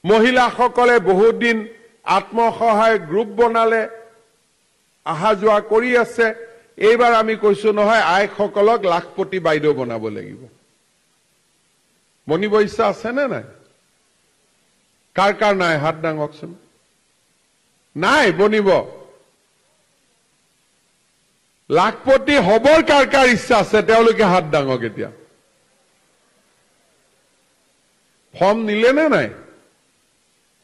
মহিলাসকলে বহুত দিন আত্মসহায় গ্ৰুপ বনালে আহা যোৱা কৰি আছে এইবাৰ আমি কৈছো নহয় আইসকলক লাখপতি বাইদেউ বনাব লাগিব বনিব ইচ্ছা আছে নে নাই কাৰ কাৰ নাই হাত দাঙকচোন নাই বনিব লাখপতি হবৰ কাৰ কাৰ ইচ্ছা আছে তেওঁলোকে হাত দাঙক এতিয়া ফৰ্ম নিলে নে নাই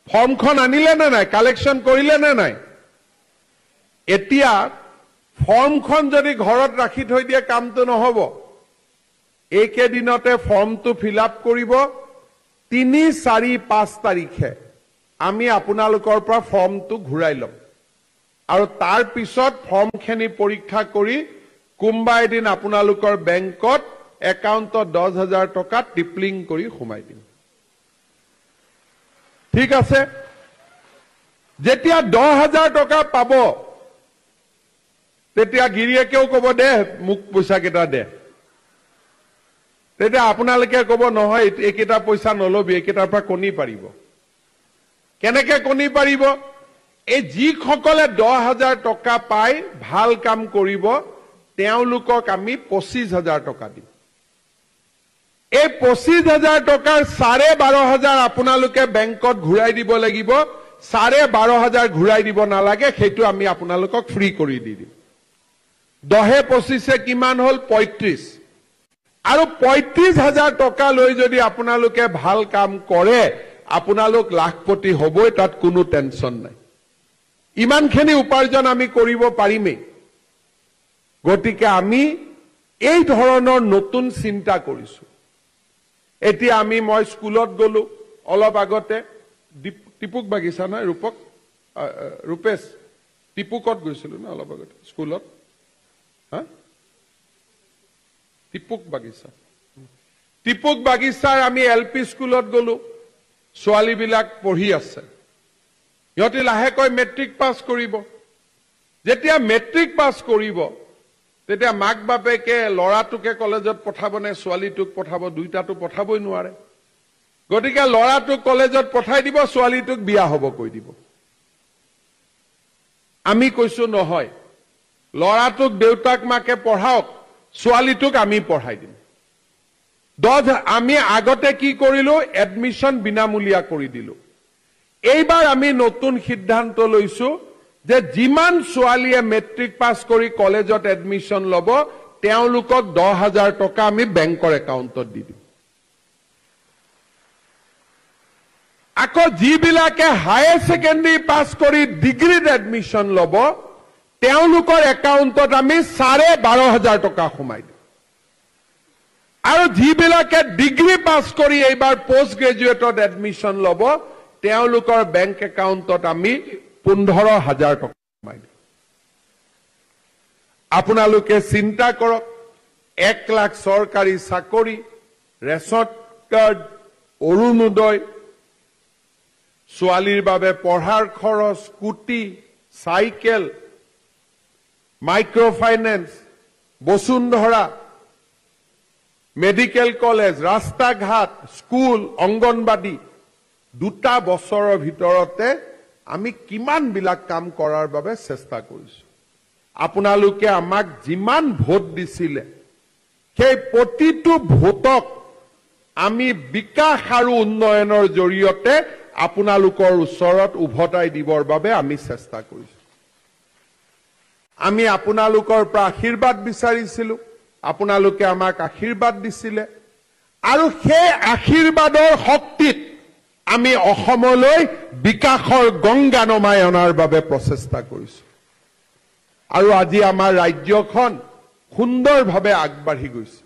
ফৰ্মখন আনিলে নে নাই কালেকশ্যন কৰিলে নে নাই এতিয়া ফৰ্মখন যদি ঘৰত ৰাখি থৈ দিয়ে কামটো নহব এইকেদিনতে ফৰ্মটো ফিল আপ কৰিব 3, 4, 5 তাৰিখে আমি আপোনালোকৰ পৰা ফৰ্মটো ঘূৰাই ল'ম আৰু তাৰ পিছত ফৰ্মখিনি পৰীক্ষা কৰি কোনবা এদিন আপোনালোকৰ বেংকত একাউণ্টত 10,000 টকা টিপলিং কৰি সোমাই দিম ঠিক আছে যেতিয়া 10,000 টকা পাব তেতিয়া গিৰিয়েকেও ক'ব দে মোক পইচা কেইটা দে তেতিয়া আপোনালোকে ক'ব নহয় এইকেইটা পইচা নলবি এইকেইটাৰ পৰা কণী পাৰিব কেনেকে কণী পাৰিব এই যিসকলে 10,000 টকা পাই ভাল কাম কৰিব তেওঁলোকক আমি 25,000 টকা দিম এই 25,000 টকাৰ 12,500 আপোনালোকে বেংকত ঘূৰাই দিব লাগিব 12,500 ঘূৰাই দিব নালাগে সেইটো আমি আপোনালোকক ফ্ৰী কৰি দি দিম 10-25 কিমান হল 35 আৰু 35,000 টকা লৈ যদি আপোনালোকে ভাল কাম কৰে আপোনালোক লাখপতি হ'বই তাত কোনো টেনচন নাই ইমানখিনি উপাৰ্জন আমি কৰিব পাৰিমেই গতিকে আমি এই ধৰণৰ নতুন চিন্তা কৰিছো এতিয়া আমি মই স্কুলত গলো অলপ আগতে টিপুক বাগিচা না ৰূপেশ টিপুকত গৈছিলো না অলপ আগতে স্কুলত টিপুক বাগিচাৰ আমি এলপি স্কুলত গলো ছোৱালীবিলাক পঢ়ি আছে ইহঁতে লাহেকৈ মেট্ৰিক পাছ কৰিব যেতিয়া মেট্ৰিক পাছ কৰিব তেতিয়া মাক বাপেকে লৰাটোকে কলেজত পঠাব নে ছোৱালীটোক পঠাব দুইটাটো পঠাবই নোৱাৰে গতিকে লৰাটোক কলেজত পঠাই দিব ছোৱালীটোক বিয়া হ'ব কৈ দিব আমি কৈছো নহয় লৰাটোক দেউতাক মাকে পঢ়াওক ছোৱালীটোক আমি পঢ়াই দিম আমি আগতে কি কৰিলো এডমিশন বিনামূলীয়া কৰি দিলো এইবাৰ আমি নতুন সিদ্ধান্ত লৈছো যে যিমান ছোৱালীয়ে মেট্ৰিক পাছ কৰি কলেজত এডমিশন ল'ব তেওঁলোকক 10,000 টকা আমি বেংকৰ একাউণ্টত দি দিম আকৌ যিবিলাকে হায়াৰ সেকেন্ডাৰী পাছ কৰি ডিগ্ৰীত এডমিশন ল'ব তেওঁলোকৰ একাউণ্টত আমি 12,500 টকা সোমাই দিম আৰু যিবিলাকে ডিগ্ৰী পাছ কৰি এইবাৰ পোষ্ট গ্ৰেজুৱেটত এডমিশন ল'ব তেওঁলোকৰ বেংক একাউণ্টত আমি 15,000 টকা সোমাই দিম আপোনালোকে চিন্তা কৰক 1 লাখ চৰকাৰী চাকৰি ৰেচন কাৰ্ড অৰুণোদয় ছোৱালীৰ বাবে পঢ়াৰ খৰচ স্কুটি চাইকেল মাইক্ৰ ফাইনেন্স বসুন্ধৰা মেডিকেল কলেজ ৰাস্তা ঘাট স্কুল অংগনবাদী 2 বছৰৰ ভিতৰতে আমি কিমান বিলাক কাম কৰাৰ বাবে চেষ্টা কৰিছো আপোনালোকে আমাক যিমান ভোট দিছিলে সেই প্ৰতিটো ভোটক আমি বিকাশ আৰু উন্নয়নৰ জৰিয়তে আপোনালোকৰ ওচৰত উভতাই দিবৰ বাবে আমি চেষ্টা কৰিছো আমি আপোনালোকৰ পৰা আশীৰ্বাদ বিচাৰিছিলো আপোনালোকে আমাক আশীৰ্বাদ দিছিলে আৰু সেই আশীৰ্বাদৰ শক্তিত আমি অসমলৈ বিকাশৰ গংগা নমাই অনাৰ বাবে প্ৰচেষ্টা কৰিছো আৰু আজি আমাৰ ৰাজ্যখন সুন্দৰভাৱে আগবাঢ়ি গৈছে